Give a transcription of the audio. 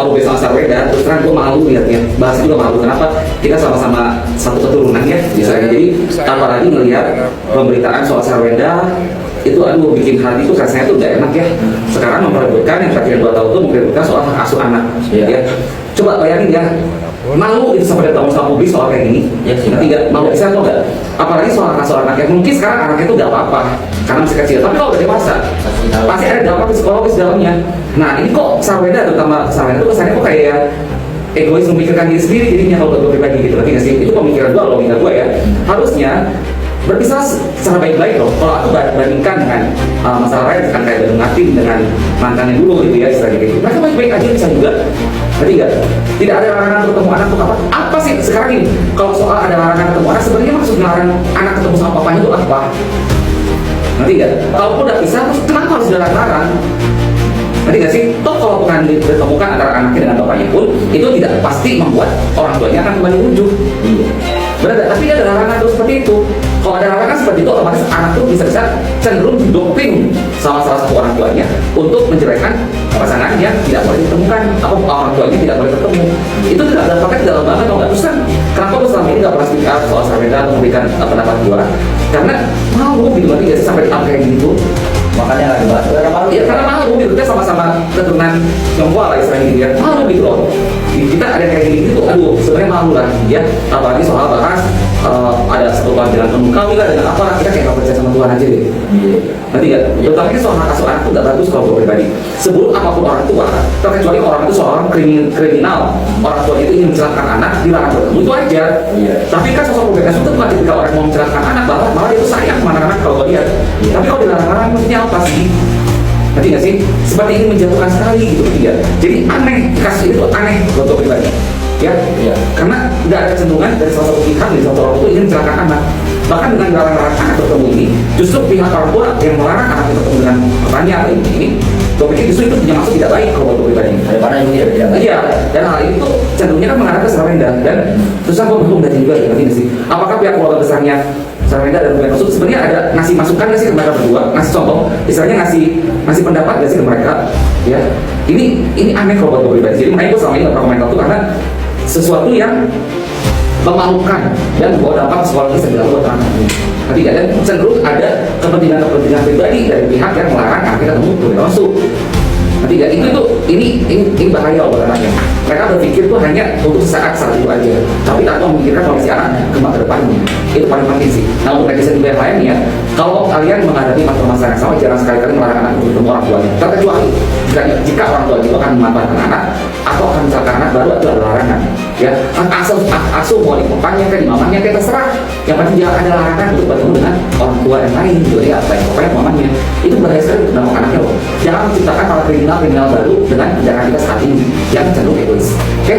Kalau sama Sarweda, terus terang gue malu lihatnya. Bahas juga malu. Kenapa? Kita sama-sama satu keturunan ya, misalnya. Jadi apalagi melihat pemberitaan soal Sarweda itu, aduh, bikin hati tuh rasanya tuh gak enak ya. Sekarang memperebutkan yang tadi 2 tahun itu memperebutkan soal hak asuh anak. Ya. Coba bayangin ya, malu itu sampai datang sama publik soal kayak gini. Ya, nanti nggak malu bisa atau nggak? Apalagi soal kasus anak yang mungkin sekarang anaknya itu nggak apa-apa karena masih kecil. Tapi kalau udah dewasa, pasti ada dampak psikologis dalamnya. Nah ini kok Sarweda, terutama Sarweda itu kesannya kok kayak egois memikirkan diri sendiri jadinya kalau gue pribadi gitu. Nanti nggak sih? Itu pemikiran gue, logika gue ya. Harusnya berpisah secara baik-baik loh. Kalau aku bandingkan dengan masalah lain, kan kayak Ngatin dengan mantannya dulu gitu ya, istilahnya gitu. Mereka baik-baik aja bisa juga. Ngerti nggak? Tidak ada larangan untuk ketemu anak untuk apa? Apa sih sekarang ini? Kalau soal ada larangan ketemu anak, sebenarnya maksud melarang anak ketemu sama papanya itu apa? Ngerti nggak? Kalaupun udah pisah, terus kenapa harus dilarang-larang? Ngerti nggak sih? Toh kalau bukan ditemukan antara anaknya dengan bapaknya pun, itu tidak pasti membuat orang tuanya akan kembali rujuk. Benar, tapi ada larangan terus seperti itu. Kalau ada larangan seperti itu, otomatis anak tuh bisa cenderung didoktrin sama salah satu orang tuanya untuk menceraikan pasangan yang tidak boleh ditemukan, apa orang tuanya tidak boleh ketemu. Itu tidak dampaknya dalam banget, atau nggak? Terus kan kenapa gue selama ini nggak pernah speak out soal Sarweda atau memberikan pendapat gue? Karena malu gitu, nanti nggak sih sampai di kayak gitu. Makanya lagi bahas karena malu. Iya, karena malu gitu, kita sama-sama keturunan Tionghoa lah istilahnya gitu ya. Malu gitu loh. Kita ada kayak gitu, aduh, sebenarnya malu lah ya. Apalagi soal bahas ada satu panggilan kami lah dengan apa, kita kayak gak percaya sama Tuhan aja deh. Nanti nggak? Terutama ini soal hak asuh anak itu nggak bagus kalau gue pribadi. Sebelum apapun orang tua, terkecuali orang itu seorang kriminal, orang tua itu ingin mencelakakan anak, dilarang bertemu itu aja. Tapi kan sosok pembebas itu bukan ketika orang mau mencelakakan anak, malah dia itu sayang sama anak-anak kalau gue lihat. Tapi kalau dilarang-larang, maksudnya apa sih? Ngerti nggak sih? Seperti ini menjatuhkan sekali gitu ya. Jadi aneh, kasus itu aneh buat gue pribadi. Ya, karena nggak ada kecenderungan dari salah satu pihak, dari satu orang itu ingin mencelakakan anak. Bahkan dengan melarang anak bertemu ini, justru pihak orang tua yang melarang anak bertemu dengan petani atau ini, gue pikir justru itu punya maksud tidak baik kalau gue pribadi. Daripada ini ya. Iya, dan hal itu tuh cenderungnya kan mengarah ke Sarweda dan terus gue belum dari juga, ngerti nggak sih? Apakah pihak keluarga besarnya Sarweda dan Bukan Maksud sebenarnya ada ngasih masukan nggak sih ke mereka berdua, ngasih contoh, istilahnya ngasih pendapat nggak sih ke mereka? Ya, ini aneh kalau buat gue pribadi. Jadi makanya gue selama ini nggak pernah komentar tuh karena sesuatu yang memalukan dan membawa dampak psikologis yang dilakukan buat anak. Tapi dan cenderung ada kepentingan pribadi dari pihak yang melarang anak kita ketemu Bukan Maksud. Nanti ya ini bahaya buat anaknya. Mereka berpikir tuh hanya untuk saat itu aja, tapi tanpa memikirkan kondisi anak kembang ke depannya. Itu paling penting sih. Nah untuk netizen juga yang lainnya, kalau kalian menghadapi masalah yang sama, jangan sekali-kali melarang anak untuk ketemu orang tuanya. Terkecuali jika orang tua itu akan memanfaatkan anak atau akan mencelakakan anak, baru itu ada larangan. Ya, asuh mau di bapaknya kayak di mamanya kayak terserah. Yang penting jangan ada larangan untuk bertemu dengan orang tua yang lain gitu ya, baik bapaknya mamanya. Itu bahaya sekali untuk dampak anaknya loh. Jangan menciptakan para kriminal baru dengan tindakan kita saat ini yang cenderung egois. Oke?